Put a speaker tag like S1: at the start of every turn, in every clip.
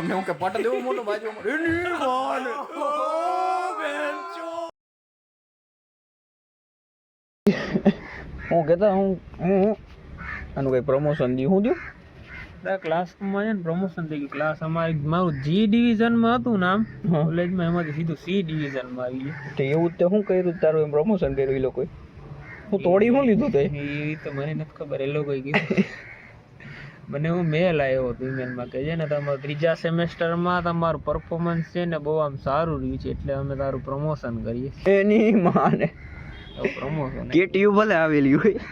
S1: અમને હું કે પટ દેવું મોટો બાજુમાં એની માને હું કહેતા હું આનું કઈ પ્રમોશન દી હું દઉં
S2: ક્લાસમાં છે ને પ્રમોશન થઈ ગયું. ક્લાસ અમારી મારું જી ડિવિઝનમાં હતું નામ કોલેજમાં, એમાંથી સીધું સી ડિવિઝનમાં આવી ગયું.
S1: તો એવું તે શું કર્યું તારું એમ પ્રમોશન કર્યું એ લોકોએ હું તોડી શું લીધું તે
S2: એ તો મને નથી ખબર, એ લોકોએ કીધું. મને હું મેલ આવ્યો હતો ઈમેલમાં કે છે ને તમારું ત્રીજા સેમેસ્ટરમાં તમારું પરફોર્મન્સ છે ને બહુ આમ સારું રહ્યું છે એટલે અમે તારું પ્રમોશન કરીએ.
S1: એની માને
S2: પ્રમોશન
S1: કેટીયુ ભલે આવેલી હોય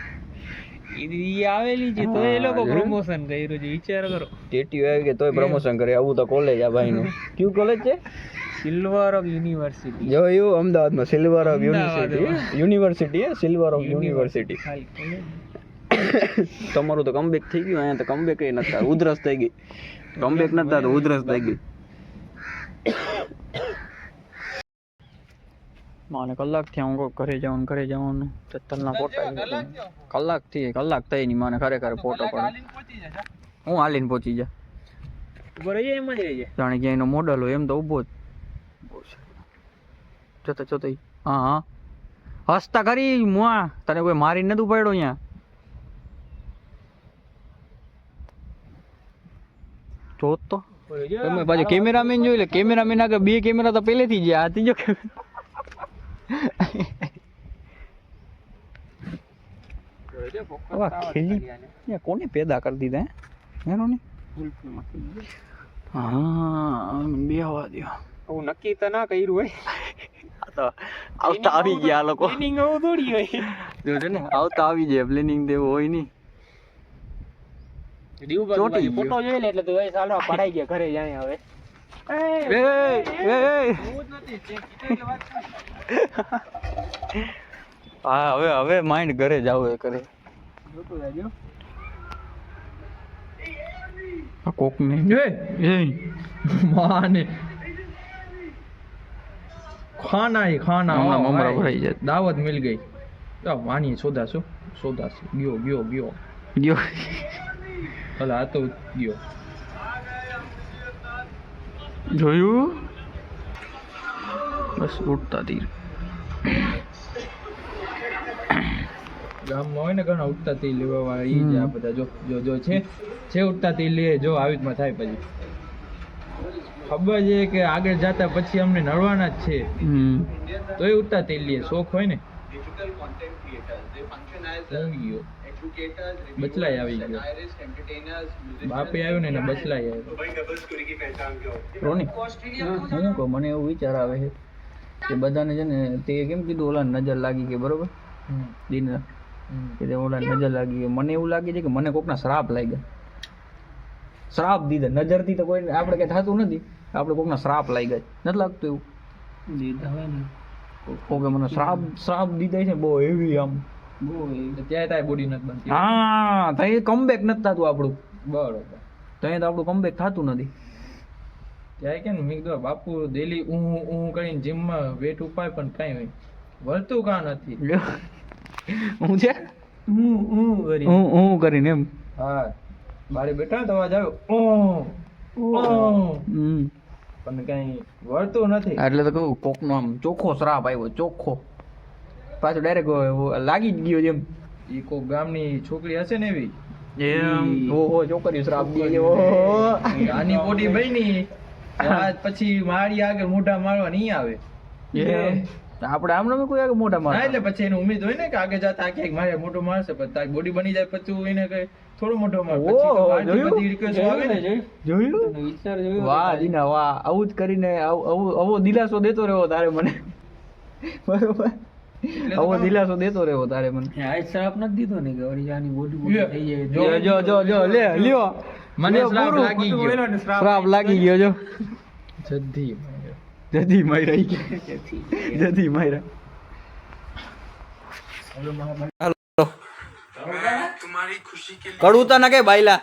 S2: ઈ આવેલી છે તો એ લોકો પ્રમોશન કર્યું છે, વિચાર કરો.
S1: કેટીયુ આવી કે તોય પ્રમોશન કરે. આવું તો કોલેજ આ ભાઈનું કયું કોલેજ છે?
S2: Silver of university.
S1: જોયું અમદાવાદમાં silver of university silver of university. તમારું તો કમબેક થઈ ગયું, અહીંયા તો કમબેક એ નતા, ઉધરસ થઈ ગઈ. કમબેક નતા તો ઉધરસ થઈ ગઈ. માને કલાકથી હું ઘરે જવાનું ચત્તલના ફોટા કલાક થઈ ની માને ખરેખર ફોટો પડે. હું હાલીને પહોંચી જા
S2: એમ જ રહી જાય
S1: જાણે કે એનો મોડલ હોય એમ તો ઊભો જ જોતા હા હસતા કરી મુઆ તને કોઈ મારી નથી ઉપાડ્યો અહીંયા. જોત તો તમે પાછું કેમેરામેન જોઈ લે. કેમેરામેન આગળ બે કેમેરા તો પહેલેથી જ આ ત્રીજો કોને પેદા કરી દીધા હેરો ને? હા બે હવા દો.
S2: હું નક્કી તો ના કર્યું હોય,
S1: આવતા આવી ગયા આ લોકો.
S2: પ્લાનિંગ આવું થોડી હોય.
S1: જોજે ને આવતા આવી જાય, પ્લેનિંગ દેવું હોય નહીં.
S2: ફોટો જોઈ લે એટલે તો ચાલો પડાઈ ગયા ઘરે જાય હવે.
S1: હા હવે માઇન્ડ ઘરે જાવ કરે કોક ને
S2: માને ખાના
S1: મમરા ભરાઈ જાય.
S2: દાવત મિલ ગઈ. વાણી સોદાસો ગયો ભલા આ તો ગયો.
S1: જોયું બસ ઉઠતા તીર
S2: ગામમાં હોય ને ઘણા ઉઠતા તીર લેવા વાળા ઈ જ આ બધા. જો છે ઉઠતા તીર લે. જો આવી રીતમાં થાય પછી ખબર છે કે આગળ જતા પછી અમને નડવાના જ છે તોય ઉઠતા તીર લે. શોખ હોય ને. બચલાઈ આવી ગયો. બાપે આવ્યો ને બચલાઈ આવ્યો.
S1: રોની હું કહું મને એવું વિચાર આવે છે કે બધાને છે ને તે કેમ કીધું ઓલા નજર લાગી ગઈ બરોબર દિન કે ઓલા નજર લાગી ગઈ. મને એવું લાગે છે કે મને કોકના શ્રાપ લાગ્યા. શ્રાપ દીધા નજરથી તો કોઈ આપણે કઈ થતું નથી. આપણે કોકના શ્રાપ લાગ્યા નથી લાગતું એવું
S2: દીધા હોય ને
S1: ઓકે મને શ્રાપ દીધા છે બહુ હેવી આમ
S2: ત્યાં તાય બોડી નથી બનતી.
S1: હા ત્યાં કમબેક નથી થતું આપણું.
S2: બરોબર
S1: ત્યાં તો આપણું કમબેક થતું નથી.
S2: ત્યાં કે મેં કીધું બાપુ ડેલી ઊં કરીને જીમમાં વેટ ઉપાય પણ કાંઈ હોય વળતું કાં નથી.
S1: હું છે હું કરીને એમ
S2: હા બારે બેઠા તો અવાજ આવ્યો પણ કઈ વળતું નથી.
S1: એટલે તો કહું કોકનો આમ ચોખ્ખો શ્રાપ આવ્યો ચોખ્ખો પાછો ડાયરેક્ટ લાગી જ ગયો જેમ.
S2: એ કોક ગામની છોકરી હશે ને એવી
S1: એમ ઓહો છોકરી શ્રાપ દે
S2: આની બોડી બની પછી મારી આગળ મોઢા મારવા નહીં આવે.
S1: આપણે આમને કોઈ આગળ મોઢા મારે
S2: એટલે પછી એની ઉમ્મીદ હોય ને કે આગળ જતા ક્યાંક મારે મોટો મારશે પણ તારી બોડી બની જાય પછી એને કઈ થોડો મોટો માર
S1: જોયું. વાહ જીના વાહ આવું જ કરીને આવો દિલાસો દેતો રહ્યો તારે મને બરોબર. આવો દિલાસો દેતો રહ્યો તારે મને.
S2: આજ શ્રાપ નથી દીધો ને કે આની બોડી થઈ જાય.
S1: જો લે લ્યો
S2: મને શ્રાપ લાગી ગયો.
S1: શ્રાપ લાગી ગયો જો જધી માર્યા હાલો કડું તો ના કે બાયલા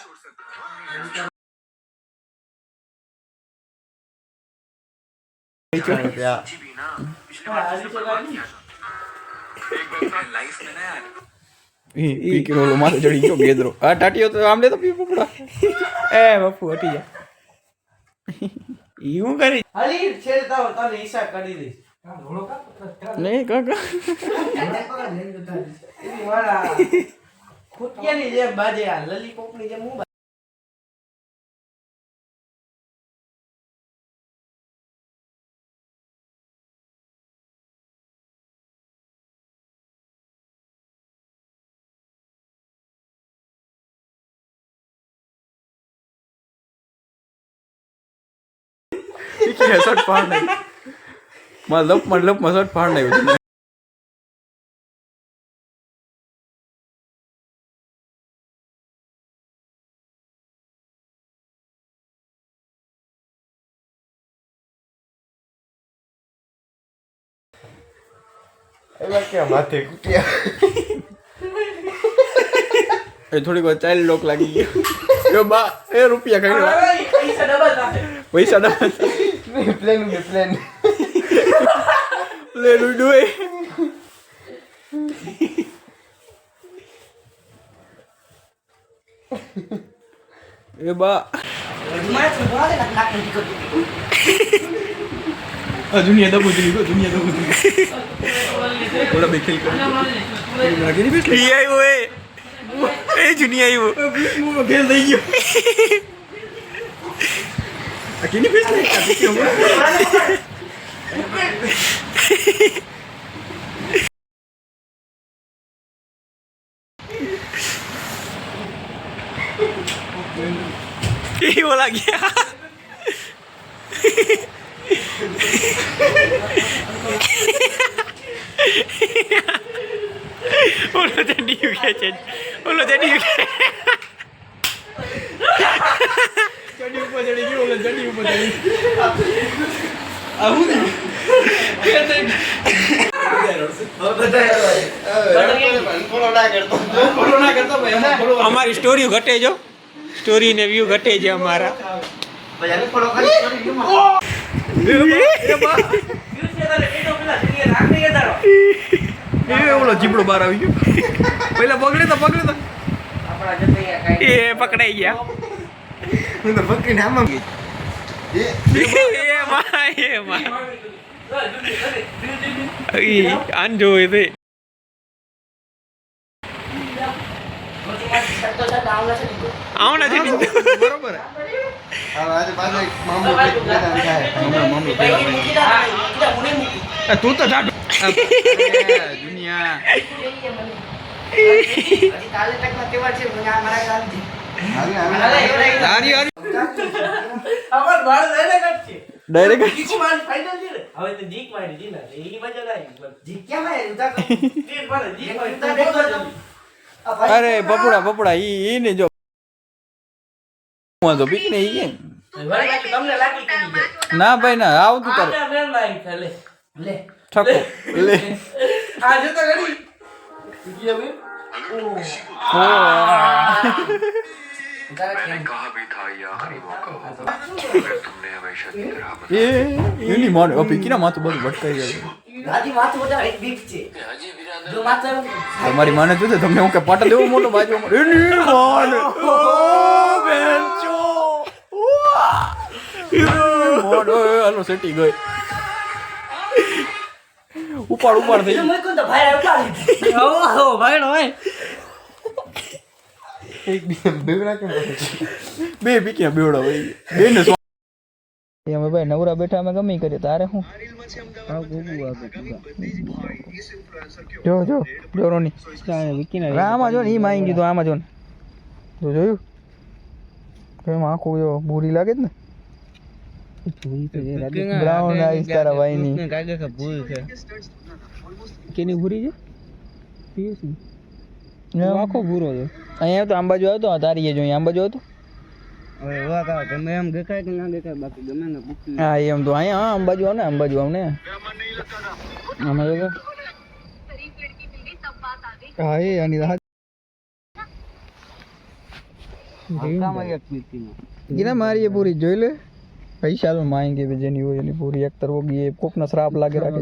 S1: મારે ચડી ગયો ગેદરો આ ટાટીઓ તો આમ લે તો પી પકડા એ બાપુ હટી જા ઈ હું કરી
S3: હાલી છેડે તાવ તને હિસાબ કરી દઈશ
S1: લે કાકા
S3: એની વાળા ખુટિયાની જેમ બાજે આ લલીપોપની જેમ હું
S1: કે શર્ટ પાડ નહીં માં લપમાં શર્ટ પાડ નહીં
S3: એમાં કે માથે કુટિયા
S1: એ થોડીક વાર ચાઇલ્ડ લોક લાગી ગયો યો બા એ રૂપિયા કાઢ્યા
S3: પૈસા ડબલ થાય
S1: પૈસા ડબલ
S3: પ્લેન
S1: લે ડુડુએ એ બા दुनिया दबो दिली को दुनिया दबो दिली थोड़ा भी खेल कर लगे नहीं बेच ये आयो ए दुनिया आयो मुंह में खेल दई गयो अकेली बेच ले अभी क्यों ये बोला गया Ulo jadi juga Cen. Ulo jadi juga. Jadi apa jadi juga ulo jadi apa jadi. Aku ni. हमारी स्टोरी घटे जो स्टोरी ने व्यू घटे जो हमारा ઓલો જીબડો બહાર આવી ગયો પહેલા પકડે તો એ પકડાઈ ગયા
S3: હું તો પકડીને આમાં ગઈ
S1: આન જોવે તે આવના છે બરોબર
S3: આજે પાછો એક મામલો થાય
S1: તું તો જાડો દુનિયા
S3: કાલે તકમાં કેવા છે મારા ગામથી
S1: હારી
S3: અમર બાળ લઈને કાઢશે
S1: ડાયરેક્ટ
S3: જીક મારી ફાઇનલ છે ને હવે તો જીક મારી દી ના એ મજા નહીં જીક ક્યાં મારી ઉતા તીર પર જીક મારી ઉતા દેખો
S1: અરે બપડા ઈ ને જો તો પીક ને ઈ કેમ
S3: તમને લાગી કે
S1: ના ભાઈ ના આવતું તારે
S3: આ મેન લાઈન છે લે લે
S1: ઠકો લે
S3: આ જો તો ગડી ઈ હવે
S4: मैंने कहा भी था ये आखिरी मौका होगा अगर तुमने हमेशा की तरह
S1: એ યુની મોન ઓ પીકી ના માથું બધું ભટકાઈ ગયું
S3: ગાડી માથું બધા એક બીક છે જો માથું
S1: તમારી માને જોતે તમને હું કે પાટા દેવો મોટો બાજુમાં એની મોન ઓ બેન્ચો મોન ઓય હાલો સેટી ગઈ ઉપાડ થઈ
S3: મેં કોણ તો ભાઈ ઉપાડી હો ભાઈ નો
S1: એક બેવડા કેમ બે પીકી બેવડા હોય બે ને અમે ભાઈ નવરા બેઠા અમે ગમી કરીએ તારે શું જો રોની આમાં જો ને ઈ માંગી કીધું આમાં જો ને તો જોયું કેમ આંખો જો બુરી લાગે જ ને બ્રાઉન આઈસ તારા ભાઈ ની કેની ભૂરી છે આખો ભૂરો છે અહીંયા તો આંબાજુ આવ્યો તો તારી જો અહીંયા આંબાજુ હતો
S3: ગમે એમ દેખાય કે ના દેખાય બાકી ગમે ને બુકી
S1: હા એમ તો અહીંયા હા અંબાજુ આવ ને આમાં જો હા એ આની રાહ ગીરા મારી એ પૂરી જોઈ લે પૈસા લો માંગે બે જેની હોય એની પૂરી એક તરફ ગઈ કોકનો શ્રાપ લાગે રાખે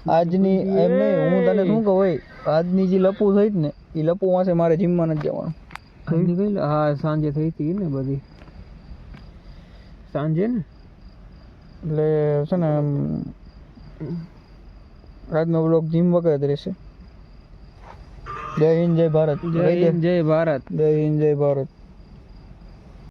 S1: આજની એમ નહીં હું તને શું કહું હોય આજની જે લપુ થઈ ને એ લપુ વાંસે મારે જીમમાં નથી જવાનું હા સાંજે થઈ હતી ને બધી
S2: સાંજે ને
S1: એટલે છે ને આજનો બ્લોગ જીમ વગર જ રહેશે. જય હિન્દ જય ભારત.
S2: જય હિન્દ જય ભારત.
S1: જય હિન્દ જય ભારત.